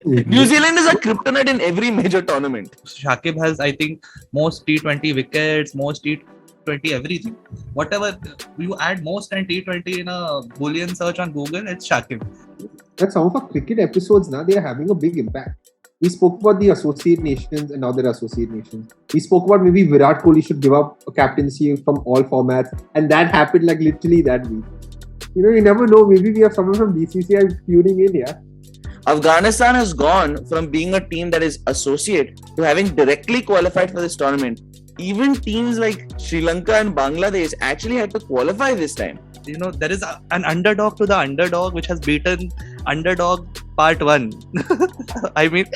New Zealand is a kryptonite in every major tournament. Shakib has, I think, most T20 wickets, most T20 everything. Whatever you add most and T20 in a Boolean search on Google, it's Shakib. That some of our cricket episodes now, they are having a big impact. We spoke about the associate nations and now there are associate nations. We spoke about maybe Virat Kohli should give up a captaincy from all formats, and that happened like literally that week. You never know. Maybe we have someone from BCCI tuning in here. Afghanistan has gone from being a team that is associate to having directly qualified for this tournament. Even teams like Sri Lanka and Bangladesh actually had to qualify this time. There is an underdog to the underdog which has beaten underdog part 1. I mean,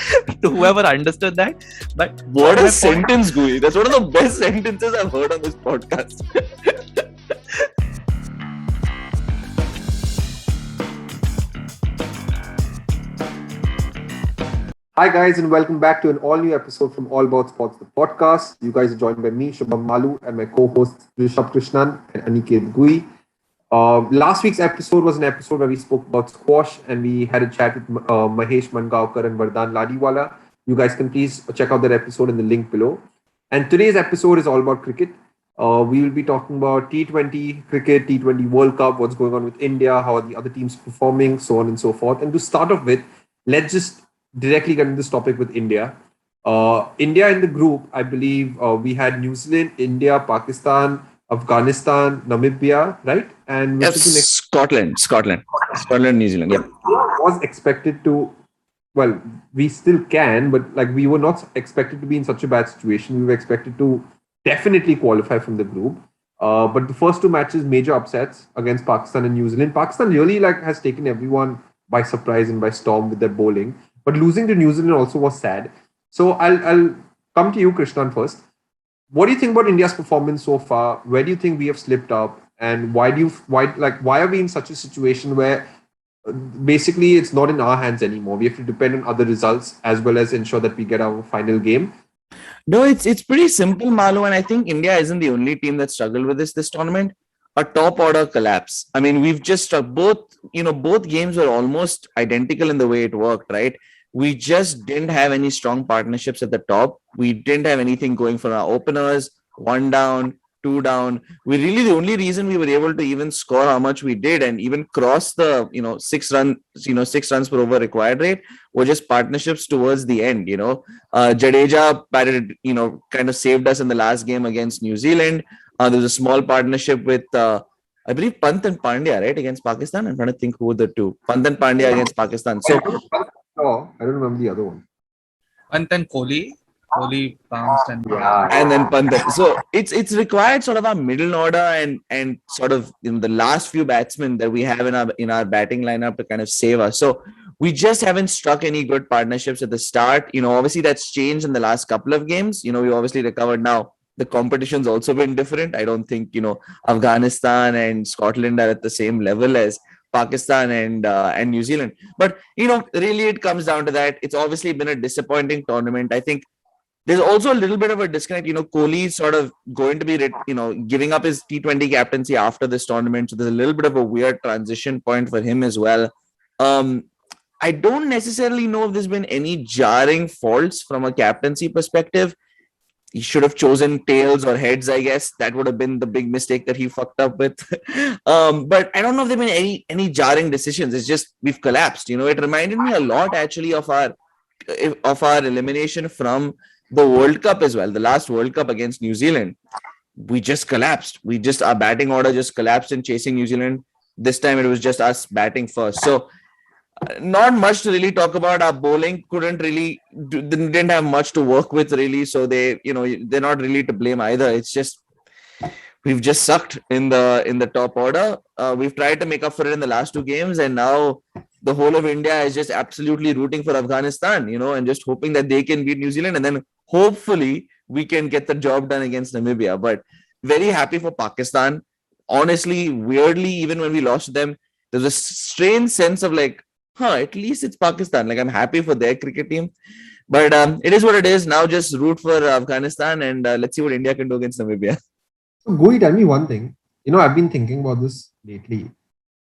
to whoever understood that. But what a sentence, Gui. That's one of the best sentences I've heard on this podcast. Hi guys, and welcome back to an all-new episode from All About Sports, the podcast. You guys are joined by me, Shubham Malu, and my co-hosts Rishabh Krishnan and Aniket Gui. Last week's episode was an episode where we spoke about squash, and we had a chat with Mahesh Mangaonkar and Vardhan Ladiwala. You guys can please check out that episode in the link below. And today's episode is all about cricket. We will be talking about T20 cricket, T20 World Cup, what's going on with India, how are the other teams performing, so on and so forth. And to start off with, let's just directly get into this topic with India. India in the group, I believe we had New Zealand, India, Pakistan, Afghanistan, Namibia, right? And which is the next? Scotland, New Zealand. Yeah, was expected to. Well, we still can, but like we were not expected to be in such a bad situation. We were expected to definitely qualify from the group. But the first two matches, major upsets against Pakistan and New Zealand. Pakistan really has taken everyone by surprise and by storm with their bowling. But losing to New Zealand also was sad. So I'll come to you, Krishnan, first. What do you think about India's performance so far? Where do you think we have slipped up? And why are we in such a situation where basically it's not in our hands anymore? We have to depend on other results as well as ensure that we get our final game. No, it's pretty simple, Malu, and I think India isn't the only team that struggled with this tournament. A top order collapse. I mean, we've just both games were almost identical in the way it worked, right? We just didn't have any strong partnerships at the top. We didn't have anything going for our openers. 1 down, 2 down. The only reason we were able to even score how much we did and even cross the 6 runs per over required rate were just partnerships towards the end. Jadeja batted, kind of saved us in the last game against New Zealand. There was a small partnership with, I believe, Pant and Pandya, right, against Pakistan. I'm trying to think who were the two. Pant and Pandya against Pakistan. So, I don't remember the other one. Pant and Kohli bounced and then Pant. So it's required sort of our middle order and sort of the last few batsmen that we have in our batting lineup to kind of save us. So we just haven't struck any good partnerships at the start. Obviously that's changed in the last couple of games. We obviously recovered now. The competition's also been different. I don't think, Afghanistan and Scotland are at the same level as Pakistan and New Zealand. But, really it comes down to that. It's obviously been a disappointing tournament. I think there's also a little bit of a disconnect. Kohli is sort of going to be, giving up his T20 captaincy after this tournament. So there's a little bit of a weird transition point for him as well. I don't necessarily know if there's been any jarring faults from a captaincy perspective. He should have chosen tails or heads, I guess. That would have been the big mistake that he fucked up with. But I don't know if there have been any jarring decisions. It's just we've collapsed. It reminded me a lot actually of our elimination from the World Cup as well. The last World Cup against New Zealand. We just collapsed. Our batting order just collapsed in chasing New Zealand. This time it was just us batting first. So not much to really talk about. Our bowling didn't have much to work with really. So they're not really to blame either. It's just we've just sucked in the top order. We've tried to make up for it in the last 2 games, and now the whole of India is just absolutely rooting for Afghanistan, and just hoping that they can beat New Zealand, and then hopefully we can get the job done against Namibia. But very happy for Pakistan. Honestly, weirdly, even when we lost to them, there's a strange sense of at least it's Pakistan. I'm happy for their cricket team. But it is what it is. Now just root for Afghanistan and let's see what India can do against Namibia. So, Gui, tell me one thing. I've been thinking about this lately.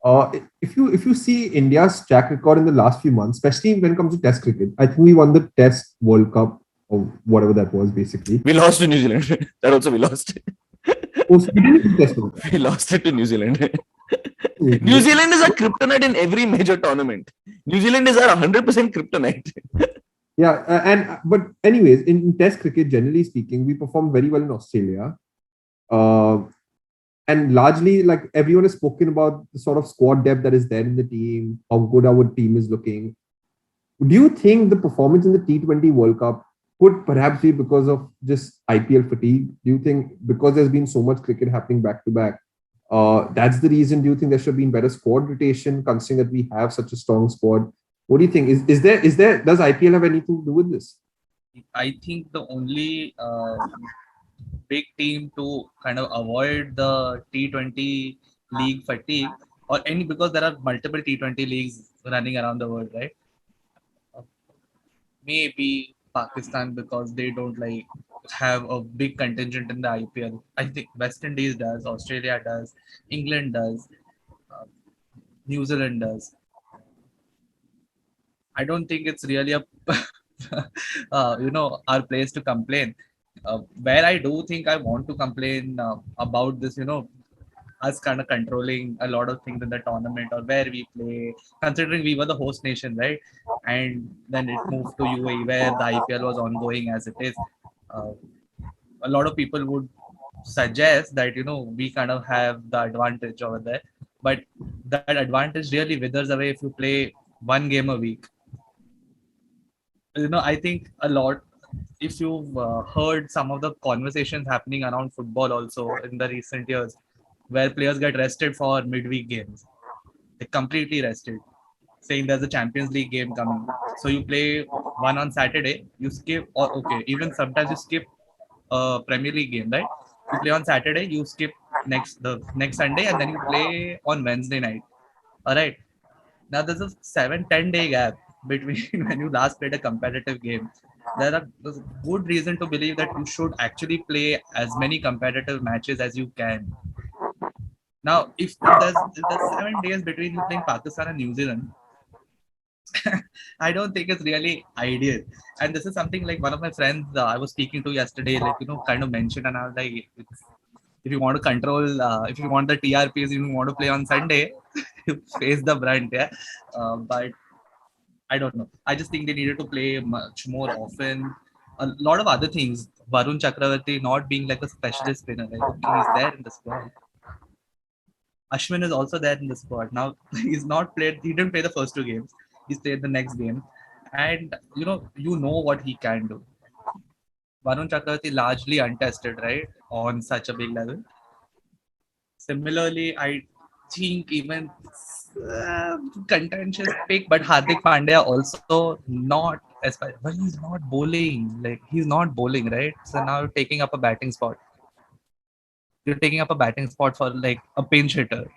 If you see India's track record in the last few months, especially when it comes to Test cricket, I think we won the Test World Cup or whatever that was. Basically, We lost to New Zealand. That also we lost. oh, so we didn't win Test World Cup. We lost it to New Zealand. New New Zealand. Zealand is a kryptonite in every major tournament. New Zealand is our 100% kryptonite. Yeah, but anyways, in Test cricket, generally speaking, we performed very well in Australia. And largely, like everyone has spoken about the sort of squad depth that is there in the team, how good our team is looking. Do you think the performance in the T20 World Cup could perhaps be because of just IPL fatigue? Do you think because there's been so much cricket happening back to back, that's the reason? Do you think there should have been better squad rotation, considering that we have such a strong squad? What do you think? Is there does IPL have anything to do with this? I think the only big team to kind of avoid the T20 league fatigue, or any, because there are multiple T20 leagues running around the world, right? Maybe Pakistan, because they don't like have a big contingent in the IPL. I think West Indies does, Australia does, England does, uh, New Zealand does. I don't think it's really a our place to complain. Where I do think I want to complain about this, us kind of controlling a lot of things in the tournament or where we play, considering we were the host nation, right? And then it moved to UAE where the IPL was ongoing as it is. Uh, a lot of people would suggest that we kind of have the advantage over there, but that advantage really withers away if you play one game a week. I think a lot, if you've heard some of the conversations happening around football also in the recent years, where players get rested for midweek games, they completely rested, saying there's a Champions League game coming, so you play one on Saturday, you skip, or okay, even sometimes you skip a Premier League game, right? You play on Saturday, you skip the next Sunday, and then you play on Wednesday night. All right, now there's a 7-10 day gap between when you last played a competitive game. There's a good reason to believe that you should actually play as many competitive matches as you can. Now, if there's 7 days between you playing Pakistan and New Zealand, I don't think it's really ideal. And this is something like one of my friends I was speaking to yesterday, like kind of mentioned, and I was like, if you want to control, if you want the TRPs, you want to play on Sunday, you face the brunt, yeah. But I don't know. I just think they needed to play much more often. A lot of other things. Varun Chakravarti not being like a specialist spinner, like okay, he's there in the squad. Ashwin is also there in the squad. Now he's not played. He didn't play the first two games. He's played the next game, and you know what he can do. Varun Chakravarti largely untested, right, on such a big level. Similarly, I think even contentious pick, but Hardik Pandya also not as well. But he's not bowling. Like he's not bowling, right? So now you're taking up a batting spot. You're taking up a batting spot for like a pinch hitter.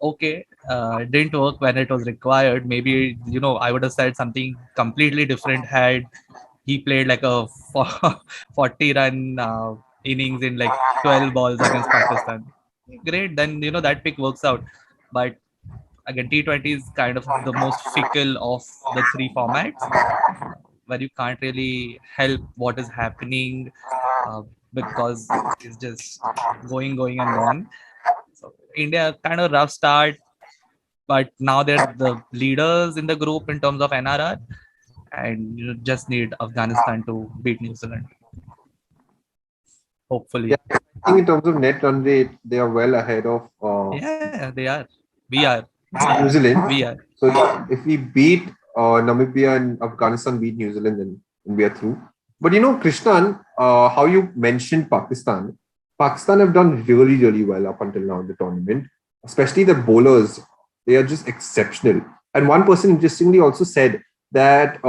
Okay, it didn't work when it was required. Maybe I would have said something completely different had he played like a 40-run innings in like 12 balls against Pakistan. Great, then that pick works out. But again, T20 is kind of the most fickle of the three formats, where you can't really help what is happening uh, because it's just going and gone. So India kind of rough start, but now they're the leaders in the group in terms of NRR, and you just need Afghanistan to beat New Zealand. Hopefully. Yeah, I think in terms of net run rate, they are well ahead of Yeah, they are. We are. New Zealand. We are. So if we beat Namibia and Afghanistan beat New Zealand, then we are through. But Krishnan, how you mentioned Pakistan, Pakistan have done really, really well up until now in the tournament, especially the bowlers. They are just exceptional. And one person interestingly also said that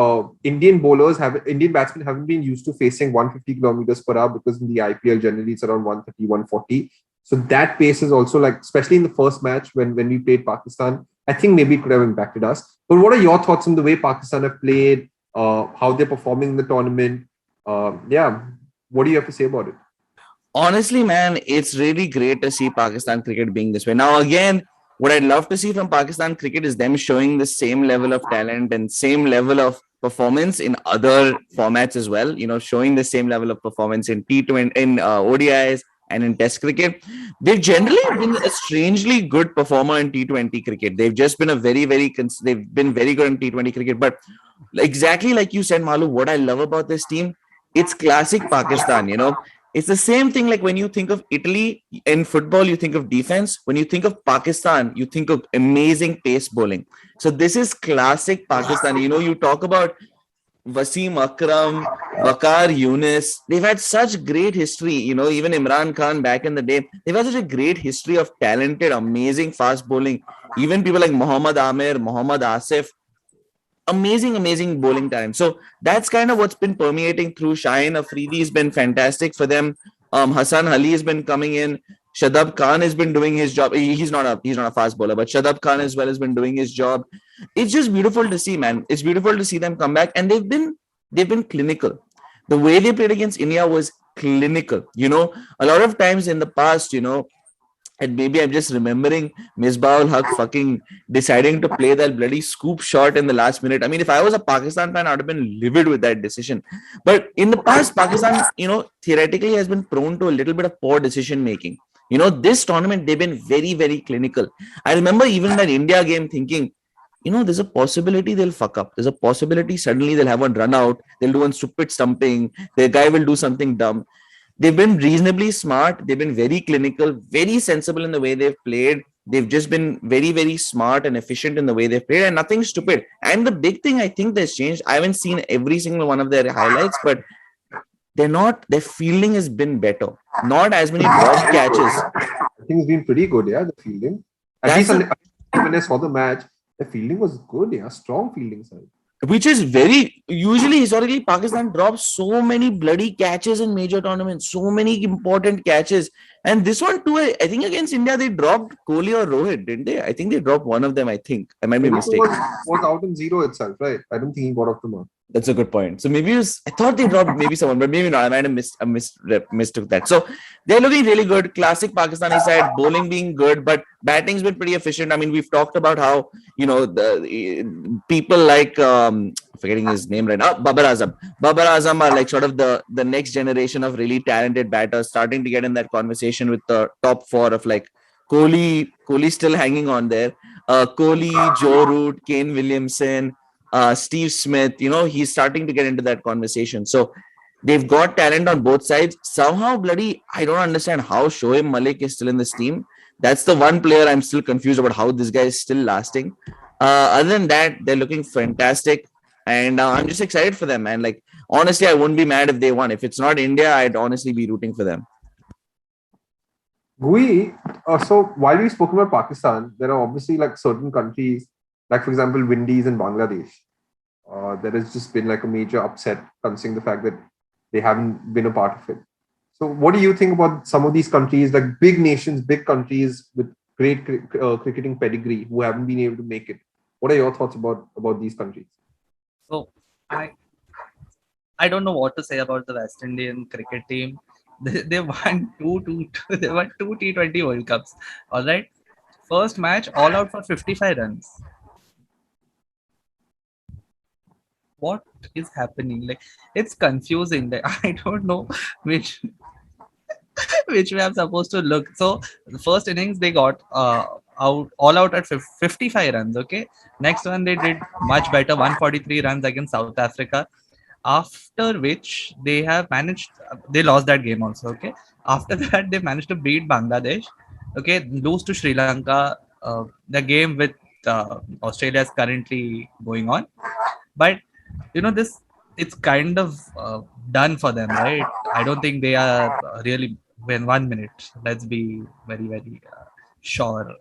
Indian batsmen haven't been used to facing 150 kilometers per hour, because in the IPL generally it's around 130, 140. So that pace is also, like, especially in the first match when we played Pakistan, I think maybe it could have impacted us. But what are your thoughts on the way Pakistan have played, how they're performing in the tournament? What do you have to say about it? Honestly, man, it's really great to see Pakistan cricket being this way. Now, again, what I'd love to see from Pakistan cricket is them showing the same level of talent and same level of performance in other formats as well. Showing the same level of performance in T20, in ODIs, and in Test cricket. They've generally been a strangely good performer in T20 cricket. They've just been they've been very good in T20 cricket. But exactly like you said, Malu, what I love about this team, it's classic Pakistan. It's the same thing like when you think of Italy in football, you think of defense. When you think of Pakistan, you think of amazing pace bowling. So this is classic Pakistan. You talk about Wasim Akram, Waqar Yunus. They've had such great history. Even Imran Khan back in the day, they've had such a great history of talented, amazing fast bowling. Even people like Muhammad Amir, Muhammad Asif, amazing bowling talent. So that's kind of what's been permeating through. Shaheen Afridi has been fantastic for them. Hassan Ali has been coming in. Shadab Khan has been doing his job. He's not a fast bowler, but Shadab Khan as well has been doing his job. It's just beautiful to see, man. It's beautiful to see them come back, and they've been clinical. The way they played against India was clinical. A lot of times in the past, and maybe I'm just remembering Misbah-ul Haq fucking deciding to play that bloody scoop shot in the last minute. I mean, if I was a Pakistan fan, I would have been livid with that decision. But in the past, Pakistan, theoretically has been prone to a little bit of poor decision making. This tournament, they've been very, very clinical. I remember even that India game thinking, there's a possibility they'll fuck up. There's a possibility suddenly they'll have one run out. They'll do one stupid stumping. The guy will do something dumb. They've been reasonably smart. They've been very clinical, very sensible in the way they've played. They've just been very, very smart and efficient in the way they've played, and nothing stupid. And the big thing I think that's changed, I haven't seen every single one of their highlights, but their fielding has been better. Not as many drop catches. I think it's been pretty good, yeah, the fielding. At least when I saw the match, the fielding was good, yeah, strong fielding side. Which is usually historically Pakistan drops so many bloody catches in major tournaments, so many important catches. And this one too, I think against India, they dropped Kohli or Rohit, didn't they? I think they dropped one of them, I think. I might be mistaken. Was out in zero itself, right? I don't think he got off the mark. That's a good point. So maybe I thought they dropped maybe someone, but maybe not. I might have mistook that. So they're looking really good. Classic Pakistani side, bowling being good, but batting's been pretty efficient. I mean, we've talked about how, the people like, forgetting his name right now, Babar Azam. Babar Azam are like sort of the next generation of really talented batters, starting to get in that conversation with the top four of like Kohli still hanging on there. Kohli, Joe Root, Kane Williamson, Steve Smith, he's starting to get into that conversation. So they've got talent on both sides. Somehow, bloody, I don't understand how Shoaib Malik is still in this team. That's the one player I'm still confused about how this guy is still lasting. Other than that, they're looking fantastic. And I'm just excited for them, man. Like, honestly, I wouldn't be mad if they won. If it's not India, I'd honestly be rooting for them. Gui, so while we spoke about Pakistan, there are obviously like certain countries, like for example, Windies and Bangladesh. There has just been like a major upset considering the fact that they haven't been a part of it. So what do you think about some of these countries, like big nations, big countries with great cricketing pedigree who haven't been able to make it? What are your thoughts about these countries? So I don't know what to say about the West Indian cricket team. They won two T20 World Cups. All right. First match, all out for 55 runs. What is happening? Like, it's confusing. Like, I don't know which way I'm supposed to look. So the first innings they got all out at 55 runs. Okay. Next one they did much better, 143 runs against South Africa. After which they lost that game also. Okay. After that, they managed to beat Bangladesh. Okay. Lose to Sri Lanka. The game with Australia is currently going on. But, it's kind of done for them, right? I don't think they are really in 1 minute. Let's be very, very sure.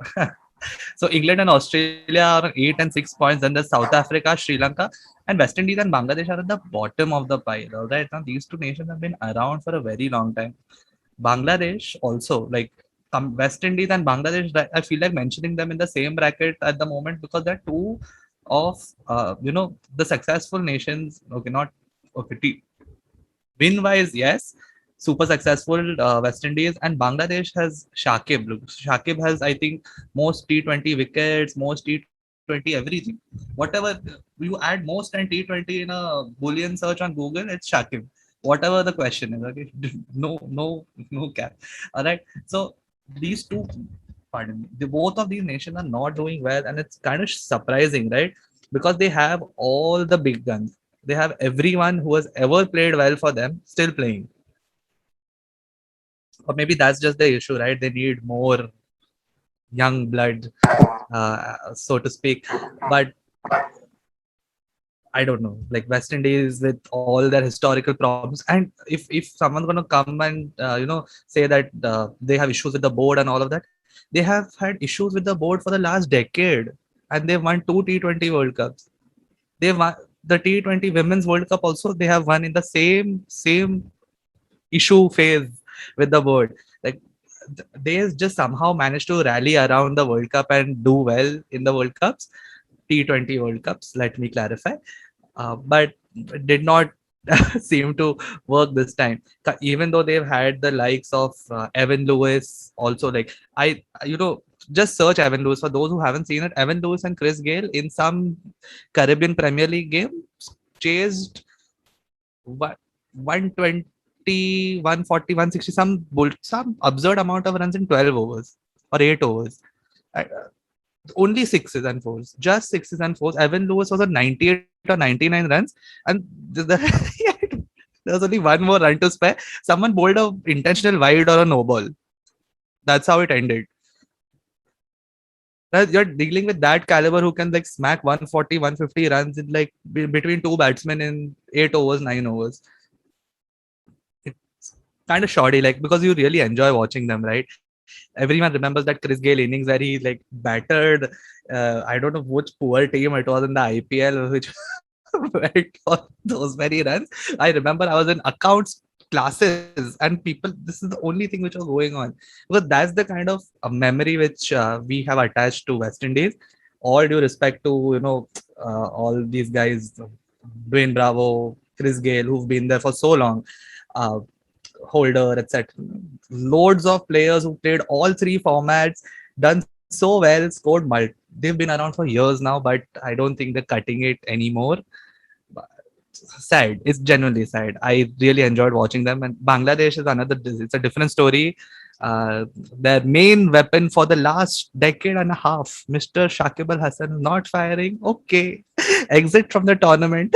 So England and Australia are on 8 and 6 points. Then there's South Africa, Sri Lanka, and West Indies and Bangladesh are at the bottom of the pile. All right, now these two nations have been around for a very long time. Bangladesh also, like West Indies and Bangladesh, I feel like mentioning them in the same bracket at the moment because they're two of the successful nations. Okay, not okay. Win wise, yes, super successful West Indies, and Bangladesh has Shakib. Look, Shakib has, I think, most T20 wickets, most T20 everything. Whatever you add most and T20 in a Boolean search on Google, it's Shakib. Whatever the question is, okay, no cap. All right. So these two, pardon me, both of these nations are not doing well, and it's kind of surprising, right? Because they have all the big guns. They have everyone who has ever played well for them still playing. Or maybe that's just the issue, right? They need more young blood, so to speak. But I don't know, like West Indies with all their historical problems, and if someone's gonna come and say that they have issues with the board and all of that, they have had issues with the board for the last decade, and they've won two T20 World Cups. They won the T20 Women's World Cup also. They have won in the same issue phase with the board. Like they just somehow managed to rally around the World Cup and do well in the World Cups, T20 World Cups. Let me clarify, but did not seem to work this time. Even though they've had the likes of Evan Lewis, also like just search Evan Lewis for those who haven't seen it. Evan Lewis and Chris Gayle in some Caribbean Premier League game chased 120, 140, 160, some absurd amount of runs in 12 overs or 8 overs. Only sixes and fours, just sixes and fours. Evan Lewis was on 98 or 99 runs, and there was only one more run to spare. Someone bowled a intentional wide or a no ball. That's how it ended. You're dealing with that caliber who can like smack 140, 150 runs in like between two batsmen in 8 overs, 9 overs. It's kind of shoddy, like, because you really enjoy watching them, right? Everyone remembers that Chris Gayle innings where he like battered. I don't know which poor team it was in the IPL, which went for those many runs. I remember I was in accounts classes and people, this is the only thing which was going on, because that's the kind of memory which we have attached to West Indies. All due respect to all these guys, Dwayne Bravo, Chris Gayle, who've been there for so long. Holder, etc. Loads of players who played all three formats, done so well, scored they've been around for years now, but I don't think they're cutting it anymore. But sad. It's genuinely sad. I really enjoyed watching them. And Bangladesh is it's a different story. Their main weapon for the last decade and a half, Mr. Shakib Al Hasan, not firing. Okay. Exit from the tournament.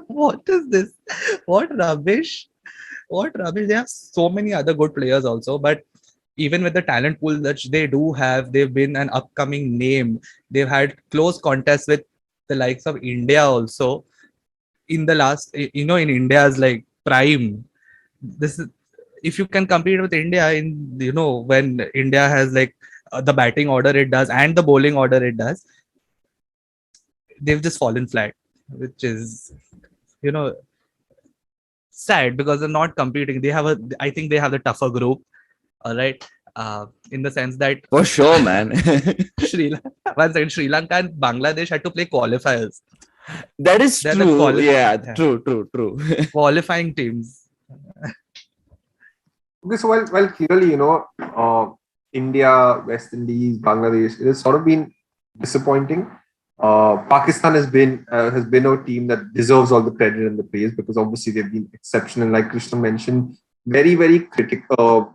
What is this? What rubbish? What rubbish. They have so many other good players also, but even with the talent pool that they do have, they've been an upcoming name. They've had close contests with the likes of India also in the last, in India's like prime. This is, if you can compete with India in, when India has like the batting order it does and the bowling order it does, they've just fallen flat, which is, sad, because they're not competing. I think they have the tougher group. All right. In the sense that for sure, man. Sri Lanka and Bangladesh had to play qualifiers. That is true. Yeah, true. Qualifying teams. Okay, so well, clearly, India, West Indies, Bangladesh, it has sort of been disappointing. Pakistan has been a team that deserves all the credit and the praise, because obviously they've been exceptional. Like Krishna mentioned, very, very clinical,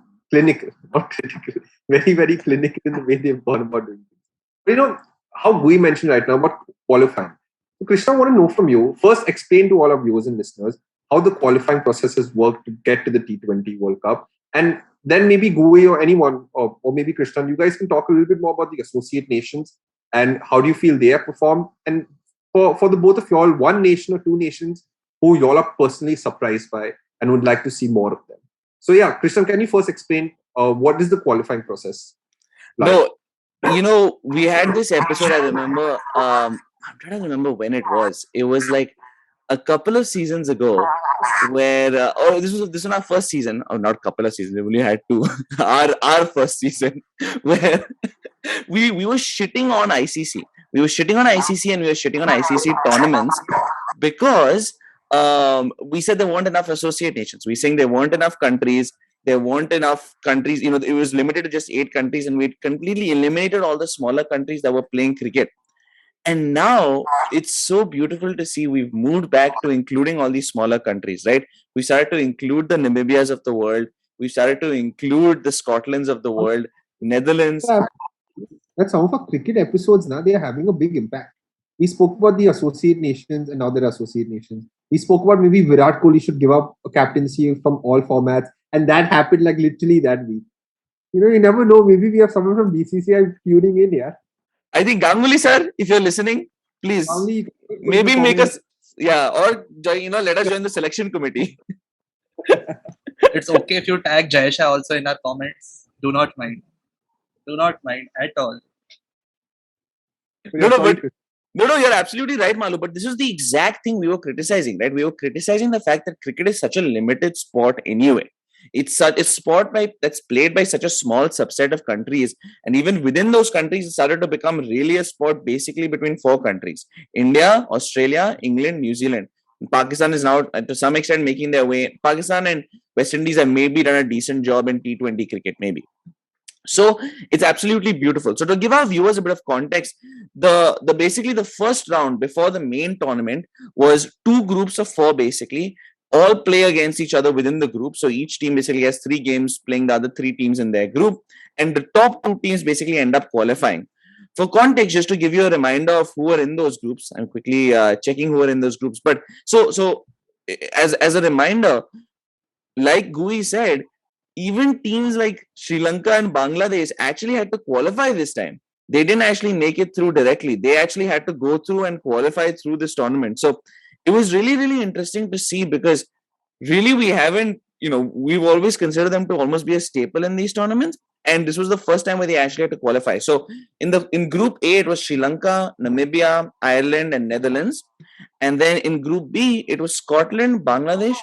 not critical, very, very clinical in the way they've gone about doing things. But how we mentioned right now about qualifying. So Krishna, I want to know from you, first explain to all our viewers and listeners how the qualifying process has worked to get to the T20 World Cup. And then maybe Gui or anyone, or maybe Krishna, you guys can talk a little bit more about the associate nations and how do you feel they have performed. And for the both of y'all, one nation or two nations who y'all are personally surprised by and would like to see more of them. So yeah, Krishna, can you first explain what is the qualifying process like? No, we had this episode, I remember, I'm trying to remember when it was. It was like a couple of seasons ago where this was our first season. Oh, not couple of seasons, we only had two. our first season where we were shitting on ICC. We were shitting on ICC and we were shitting on ICC tournaments because we said there weren't enough associate nations. We saying there weren't enough countries. There weren't enough countries. It was limited to just 8 countries, and we completely eliminated all the smaller countries that were playing cricket. And now it's so beautiful to see we've moved back to including all these smaller countries, right? We started to include the Namibias of the world. We started to include the Scotlands of the world, Netherlands. Yeah, that some of our cricket episodes now, they are having a big impact. We spoke about the associate nations and now there are associate nations. We spoke about maybe Virat Kohli should give up a captaincy from all formats, and that happened like literally that week. You never know. Maybe we have someone from BCCI tuning in here. I think Ganguly sir, if you're listening, please maybe make us, or let us join the selection committee. It's okay if you tag Jayasha also in our comments. Do not mind. Do not mind at all. No, you're absolutely right, Malu. But this is the exact thing we were criticizing, right? We were criticizing the fact that cricket is such a limited sport anyway. It's a sport that's played by such a small subset of countries, and even within those countries, it started to become really a sport basically between 4 countries: India, Australia, England, New Zealand. Pakistan is now to some extent making their way. Pakistan and West Indies have maybe done a decent job in T20 cricket, maybe. So it's absolutely beautiful. So to give our viewers a bit of context, the basically the first round before the main tournament was 2 groups of 4 basically, all play against each other within the group. So each team basically has 3 games playing the other 3 teams in their group, and the top 2 teams basically end up qualifying. For context, just to give you a reminder of who are in those groups, I'm quickly checking who are in those groups. But so as a reminder, like Gui said, even teams like Sri Lanka and Bangladesh actually had to qualify this time. They didn't actually make it through directly. They actually had to go through and qualify through this tournament. So it was really, really interesting to see, because really we haven't, we've always considered them to almost be a staple in these tournaments. And this was the first time where they actually had to qualify. So in Group A, it was Sri Lanka, Namibia, Ireland, and Netherlands. And then in Group B, it was Scotland, Bangladesh,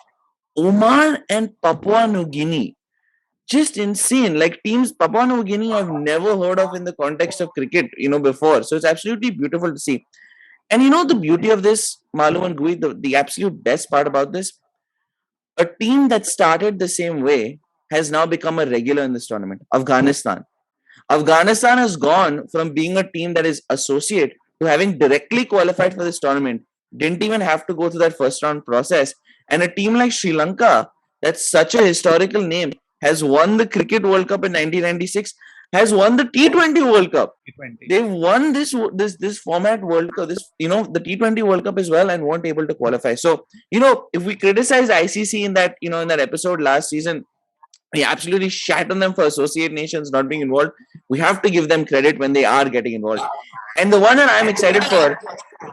Oman, and Papua New Guinea. Just insane. Like teams, Papua New Guinea, I've never heard of in the context of cricket, before. So it's absolutely beautiful to see. And the beauty of this, Malu and Gui, the absolute best part about this, a team that started the same way has now become a regular in this tournament, Afghanistan. Afghanistan has gone from being a team that is associate to having directly qualified for this tournament, didn't even have to go through that first round process. And a team like Sri Lanka, that's such a historical name, has won the Cricket World Cup in 1996, has won the T20 World Cup. T20. They've won this format World Cup, the T20 World Cup as well, and weren't able to qualify. So, if we criticize ICC in that episode last season, we absolutely shat on them for associate nations not being involved. We have to give them credit when they are getting involved. And the one that I'm excited for,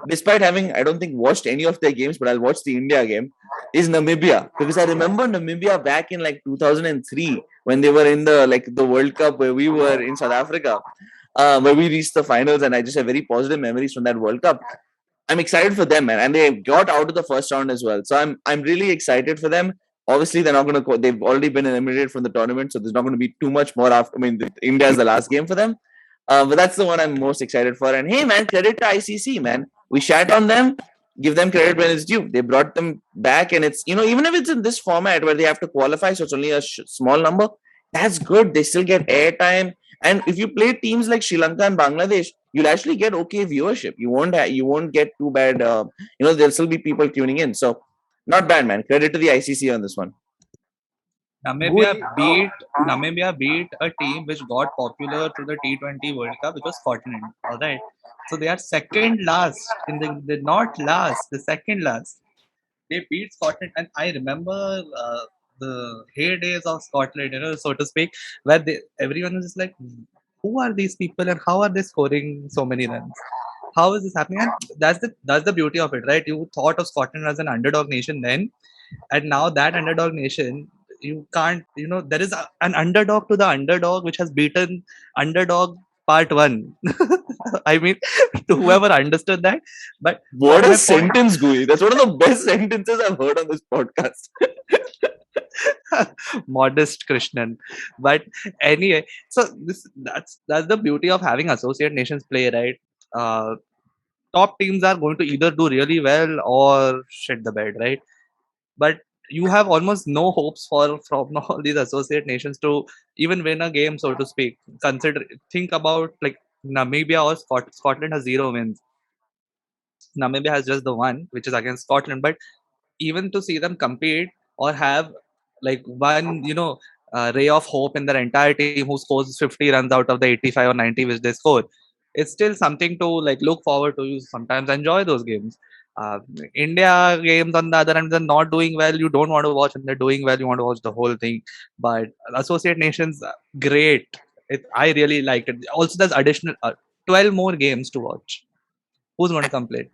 despite having, I don't think, watched any of their games, but I'll watch the India game, is Namibia. Because I remember Namibia back in 2003 when they were in the World Cup where we were in South Africa, where we reached the finals, and I just have very positive memories from that World Cup. I'm excited for them, man. And they got out of the first round as well. So I'm really excited for them. Obviously, they're not going to. They've already been eliminated from the tournament, so there's not going to be too much more after. India is the last game for them, but that's the one I'm most excited for. And hey, man, credit to ICC, man. We shat on them. Give them credit when it's due. They brought them back, and it's even if it's in this format where they have to qualify, so it's only a small number. That's good. They still get airtime, and if you play teams like Sri Lanka and Bangladesh, you'll actually get okay viewership. You won't get too bad. There'll still be people tuning in. So. Not bad, man. Credit to the ICC on this one. Namibia beat a team which got popular through the T20 World Cup, which was Scotland. All right. So they are second last they're not last, the second last. They beat Scotland, and I remember the heydays of Scotland, so to speak, where everyone was just like, who are these people and how are they scoring so many runs? How is this happening? And that's the beauty of it, right? You thought of Scotland as an underdog nation then, and now that underdog nation, you can't, there is an underdog to the underdog which has beaten underdog part 1. I mean, to whoever understood that. But what a sentence, Gui. That's one of the best sentences I've heard on this podcast. Modest Krishnan. But anyway, so that's the beauty of having associate nations play, right? top teams are going to either do really well or shit the bed, right? But you have almost no hopes for from all these associate nations to even win a game, so to speak. Think about like Namibia or Scotland has 0 wins. Namibia has just the one, which is against Scotland. But even to see them compete or have like one, ray of hope in their entire team who scores 50 runs out of the 85 or 90 which they score, it's still something to like look forward to. You sometimes enjoy those games. Uh, India games on the other hand, they're not doing well. You don't want to watch, and they're doing well. You want to watch the whole thing. But associate nations, great. I really liked it. Also, there's additional 12 more games to watch. Who's going to complain?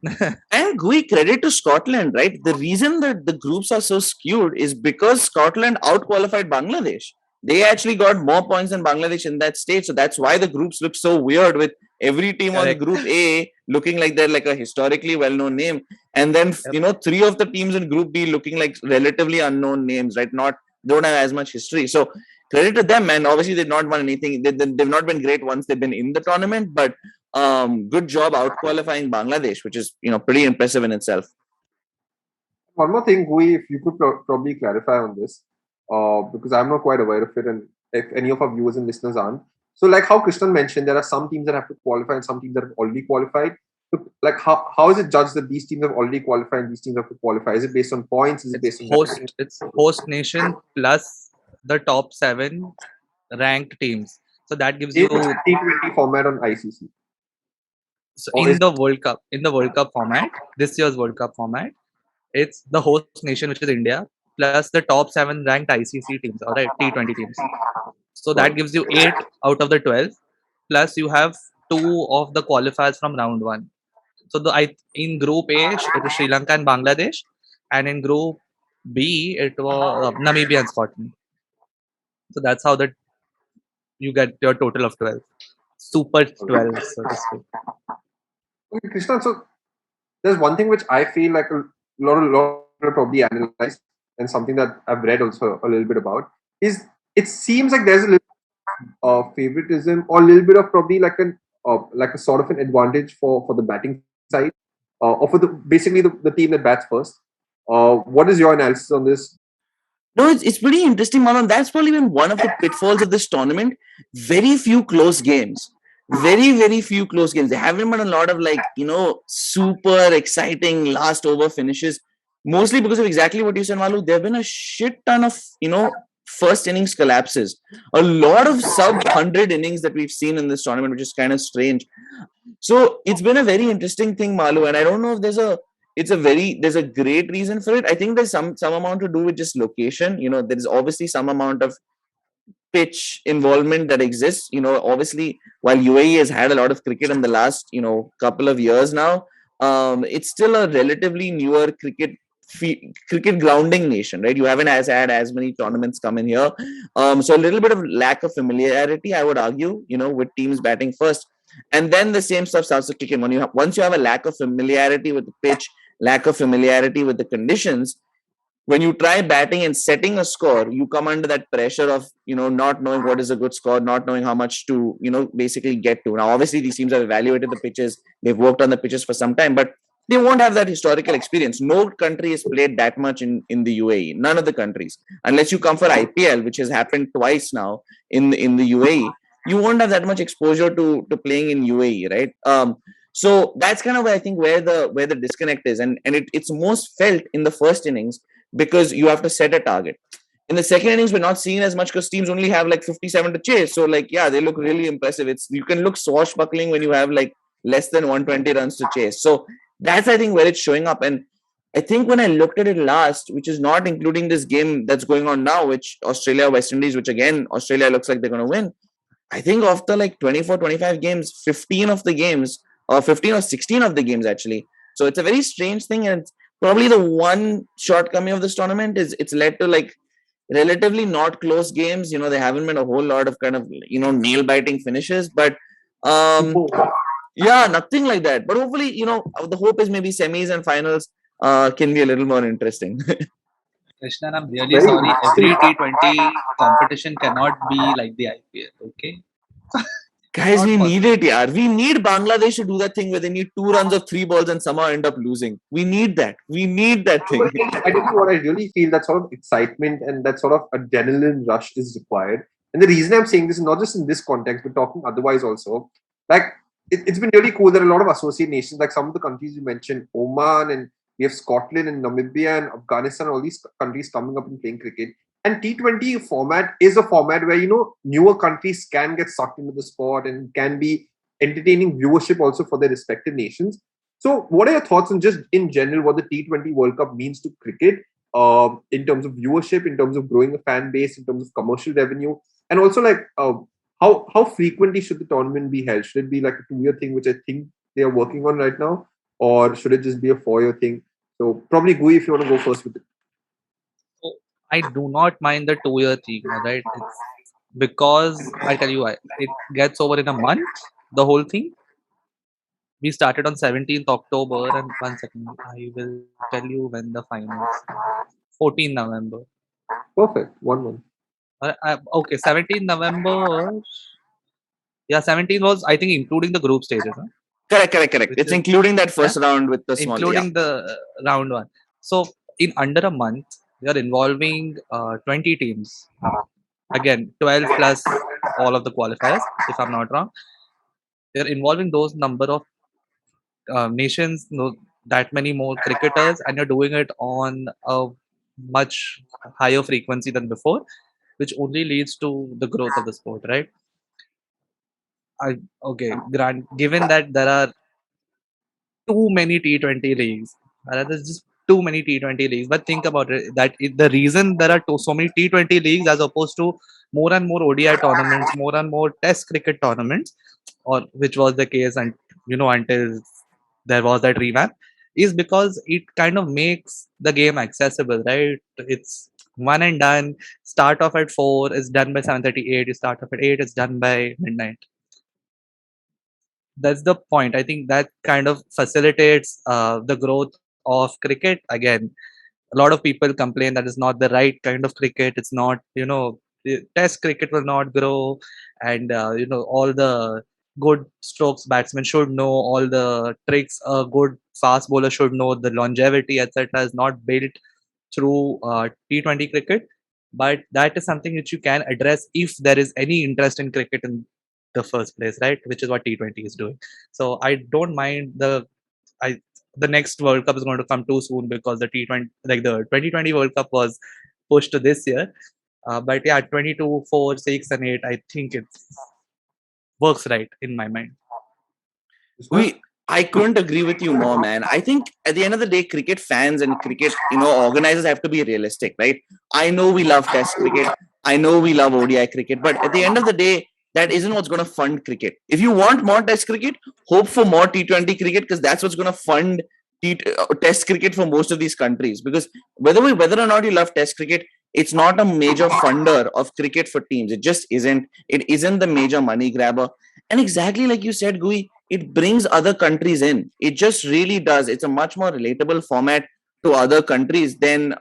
And Gui, credit to Scotland, right? The reason that the groups are so skewed is because Scotland outqualified Bangladesh. They actually got more points than Bangladesh in that stage. So that's why the groups look so weird, with every team on Correct. Group A looking like they're like a historically well-known name. And then, Yep. three of the teams in Group B looking like relatively unknown names, right? Don't have as much history. So credit to them, man. Obviously, they've not won anything. They've not been great once they've been in the tournament, but good job out qualifying Bangladesh, which is pretty impressive in itself. One more thing, Gui, if you could probably clarify on this, because I'm not quite aware of it, and if any of our viewers and listeners aren't. So, like how Krishnan mentioned, there are some teams that have to qualify and some teams that have already qualified. So, like, how is it judged that these teams have already qualified and these teams have to qualify? Is it based on points? Is it based on It's host nation plus the top 7 ranked teams. So that gives you T20 format on ICC? so Or is in the World Cup format, this year's World Cup format, it's the host nation, which is India, plus the top 7 ranked ICC teams, all right, T20 teams. So that gives you 8 out of the 12, plus you have 2 of the qualifiers from round 1. So in Group A, it was Sri Lanka and Bangladesh, and in Group B, it was Namibia and Scotland. So that's how that you get your total of 12. Super 12, so to speak. Okay, Krishna, so there's one thing which I feel like a lot of people probably analyze, and something that I've read also a little bit about, is it seems like there's a little favoritism or a little bit of probably like a sort of an advantage for the batting side, or for basically the team that bats first. What is your analysis on this? No, it's pretty interesting, Manan. That's probably been one of the pitfalls of this tournament. Very few close games. Very few close games. There haven't been a lot of super exciting last over finishes. Mostly because of exactly what you said, Malu. There have been a shit ton of, first innings collapses. A lot of sub 100 innings that we've seen in this tournament, which is kind of strange. So it's been a very interesting thing, Malu. And I don't know if there's a great reason for it. I think there's some amount to do with just location. There's obviously some amount of pitch involvement that exists. Obviously, while UAE has had a lot of cricket in the last couple of years now, it's still a relatively newer cricket grounding nation, right? You haven't had as many tournaments come in here, so a little bit of lack of familiarity, I would argue, with teams batting first, and then the same stuff starts to kick in once you have a lack of familiarity with the pitch, lack of familiarity with the conditions. When you try batting and setting a score, you come under that pressure of not knowing what is a good score, not knowing how much to basically get to. Now obviously these teams have evaluated the pitches, they've worked on the pitches for some time, but they won't have that historical experience. No country has played that much in the UAE, none of the countries, unless you come for IPL, which has happened twice now in the UAE. You won't have that much exposure to playing in UAE, right? So that's kind of I think where the disconnect is, and it's most felt in the first innings, because you have to set a target. In the second innings, we're not seeing as much because teams only have like 57 to chase. So they look really impressive. You can look swashbuckling when you have like less than 120 runs to chase. So that's I think where it's showing up. And I think when I looked at it last, which is not including this game that's going on now, which Australia West Indies, which again Australia looks like they're going to win. I think after like 24, 25 games, 15 of the games, or 15 or 16 of the games actually. So it's a very strange thing, and it's probably the one shortcoming of this tournament is it's led to like relatively not close games. There haven't been a whole lot of kind of nail biting finishes, but yeah, nothing like that. But hopefully, the hope is maybe semis and finals can be a little more interesting. Krishnan, I'm really sorry. Every T20 competition cannot be like the IPL, okay? Guys, Not we need possible. it, yaar. We need Bangladesh to do that thing where they need 2 runs of 3 balls and somehow end up losing. We need that. We need that But thing. I tell you what, I really feel that sort of excitement and that sort of adrenaline rush is required. And the reason I'm saying this is not just in this context, but talking otherwise also. Like, it's been really cool that a lot of associate nations, like some of the countries you mentioned, Oman, and we have Scotland and Namibia and Afghanistan, all these countries coming up and playing cricket. And T20 format is a format where, newer countries can get sucked into the sport and can be entertaining viewership also for their respective nations. So, what are your thoughts on just in general what the T20 World Cup means to cricket in terms of viewership, in terms of growing a fan base, in terms of commercial revenue, and also like how frequently should the tournament be held? Should it be like a 2-year thing, which I think they are working on right now, or should it just be a 4-year thing? So, probably Gui, if you want to go first with it. So I do not mind the 2-year thing, all right? It's because I tell you, it gets over in a month, the whole thing. We started on 17th October, and 1 second, I will tell you when the finals. 14th November. Perfect. 1-1. Okay, 17th November. Yeah, 17 was, I think, including the group stages, huh? Correct. Which It's is, including that yeah, first round with the small. Yeah. including the round one. So in under a month, we are involving 20 teams. Again, 12 plus all of the qualifiers, if I'm not wrong. They're involving those number of nations, that many more cricketers, and you're doing it on a much higher frequency than before, which only leads to the growth of the sport, right? Okay, given that there are too many T20 leagues. There's just too many T20 leagues. But think about it, the reason there are so many T20 leagues as opposed to more and more ODI tournaments, more and more Test cricket tournaments, or which was the case, and until there was that revamp, is because it kind of makes the game accessible, right? It's one and done. Start off at 4, it's done by 7:38. You start off at 8, it's done by midnight. That's the point. I think that kind of facilitates the growth of cricket. Again, a lot of people complain that it's not the right kind of cricket. It's not, Test cricket will not grow, and all the good strokes batsmen should know, all the tricks a good fast bowler should know, the longevity, etc., is not built through T20 cricket. But that is something which you can address if there is any interest in cricket in the first place, right? Which is what T20 is doing. So I don't mind I the next World Cup is going to come too soon because the T20, like the 2020 World Cup, was pushed to this year. But yeah, 22, 4, 6, and 8, I think it works right in my mind. I couldn't agree with you more, man. I think at the end of the day, cricket fans and cricket, organizers have to be realistic, right? I know we love Test cricket. I know we love ODI cricket, but at the end of the day, that isn't what's going to fund cricket. If you want more Test cricket, hope for more T20 cricket because that's what's going to fund Test cricket for most of these countries. Because whether or not you love Test cricket, it's not a major funder of cricket for teams. It just isn't. It isn't the major money grabber. And exactly like you said, Gui, it brings other countries in. It just really does. It's a much more relatable format to other countries than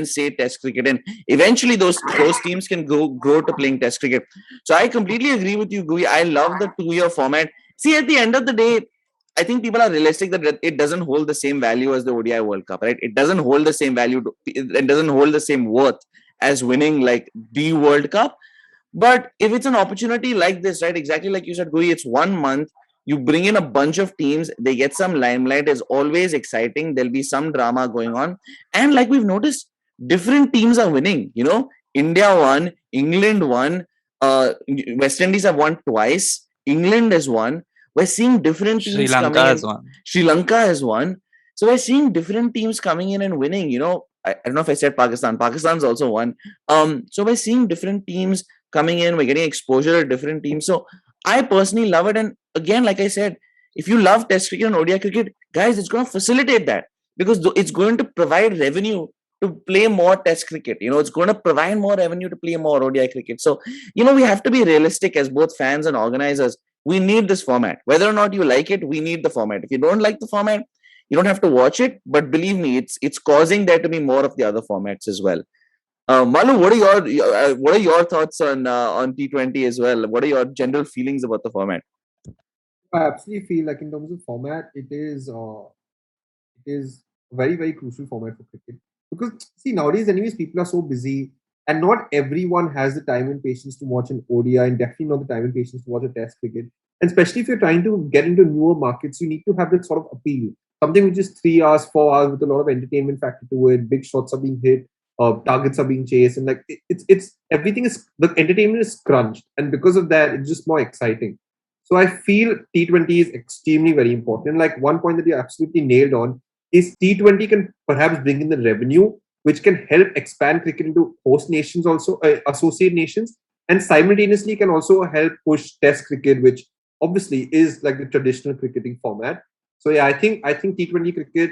say Test cricket, and eventually those teams can grow to playing Test cricket. So I completely agree with you, Gui. I love the 2-year format. See, at the end of the day, I think people are realistic that it doesn't hold the same value as the ODI World Cup, right? It doesn't hold the same value. It doesn't hold the same worth as winning like the World Cup. But if it's an opportunity like this, right, exactly like you said, Gui, it's 1 month. You bring in a bunch of teams, they get some limelight, is always exciting. There'll be some drama going on. And like we've noticed, different teams are winning. India won, England won, West Indies have won twice, England has won. We're seeing different Sri teams Lanka coming has in. won. Sri Lanka has won. So we're seeing different teams coming in and winning. I don't know if I said Pakistan. Pakistan's also won. So we're seeing different teams coming in. We're getting exposure to different teams. So I personally love it. And again, like I said, if you love Test cricket and ODI cricket, guys, it's going to facilitate that because it's going to provide revenue to play more Test cricket. It's going to provide more revenue to play more ODI cricket. So, we have to be realistic as both fans and organizers. We need this format. Whether or not you like it, we need the format. If you don't like the format, you don't have to watch it. But believe me, it's causing there to be more of the other formats as well. Malu, what are your thoughts on T20 as well? What are your general feelings about the format? I absolutely feel like in terms of format, it is a very, very crucial format for cricket. Because see, nowadays, anyways, people are so busy, and not everyone has the time and patience to watch an ODI, and definitely not the time and patience to watch a Test cricket. And especially if you're trying to get into newer markets, you need to have that sort of appeal. Something which is 3 hours, 4 hours with a lot of entertainment factor to it. Big shots are being hit, targets are being chased, and like it's everything is the entertainment is crunched, and because of that, it's just more exciting. So I feel T20 is extremely very important. Like one point that you absolutely nailed on is T20 can perhaps bring in the revenue, which can help expand cricket into host nations, also associate nations, and simultaneously can also help push Test cricket, which obviously is like the traditional cricketing format. So yeah, I think T20 cricket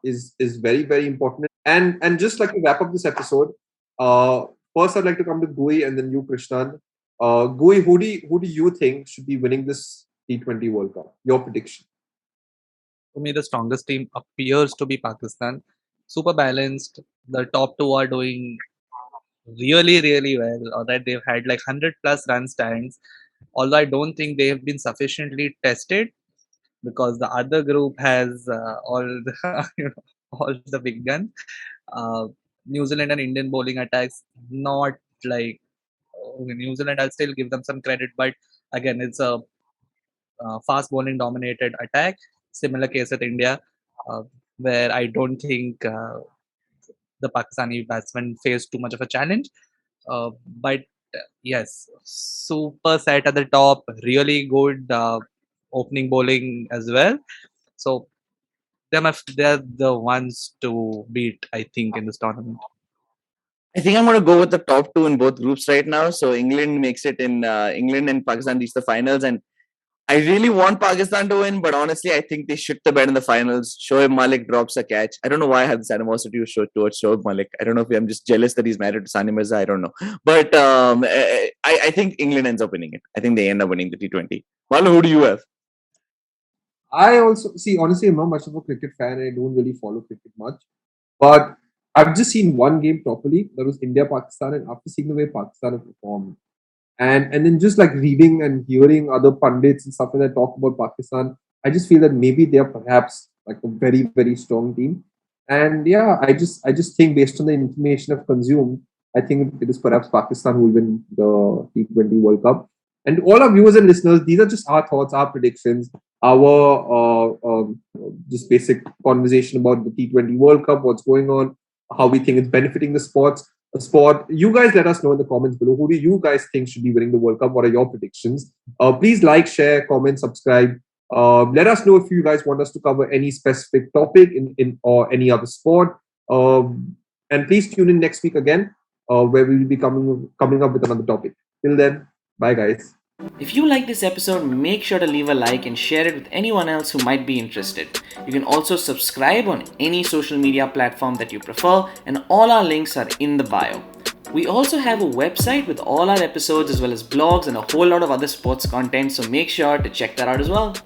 is very very important. And just like to wrap up this episode, uh, first I'd like to come to Gui and then you, Krishnan. Gui, who do you think should be winning this T20 World Cup? Your prediction? To me, the strongest team appears to be Pakistan. Super balanced. The top two are doing really, really well. Or that they've had like 100 plus run stands. Although I don't think they have been sufficiently tested because the other group has all the all the big guns. Uh, New Zealand and Indian bowling attacks not like New Zealand. I'll still give them some credit, but again, it's a fast bowling dominated attack. Similar case with India, uh, where I don't think the Pakistani batsmen face too much of a challenge. But yes, super set at the top, really good opening bowling as well. So they're the ones to beat, I think, in this tournament. I think I'm going to go with the top two in both groups right now. So England makes it in England and Pakistan reach the finals, and I really want Pakistan to win, but honestly, I think they shit the bed in the finals. Shoaib Malik drops a catch. I don't know why I have this animosity towards Shoaib Malik. I don't know if I'm just jealous that he's married to Sani Mirza. I don't know. But I think England ends up winning it. I think they end up winning the T20. Malu, who do you have? I also see, honestly, I'm not much of a cricket fan. I don't really follow cricket much. But I've just seen one game properly. That was India Pakistan, and after seeing the way Pakistan have performed, and then just like reading and hearing other pundits and stuff like that talk about Pakistan, I just feel that maybe they are perhaps like a very very strong team. And yeah, I just think based on the information I've consumed, I think it is perhaps Pakistan who will win the T20 World Cup. And all our viewers and listeners, these are just our thoughts, our predictions, our just basic conversation about the T20 World Cup, what's going on, how we think it's benefiting the sport. You guys let us know in the comments below. Who do you guys think should be winning the World Cup? What are your predictions? Please like, share, comment, subscribe. Let us know if you guys want us to cover any specific topic in or any other sport. And please tune in next week again, where we will be coming up with another topic. Till then, bye guys. If you like this episode, make sure to leave a like and share it with anyone else who might be interested. You can also subscribe on any social media platform that you prefer, and all our links are in the bio. We also have a website with all our episodes as well as blogs and a whole lot of other sports content, so make sure to check that out as well.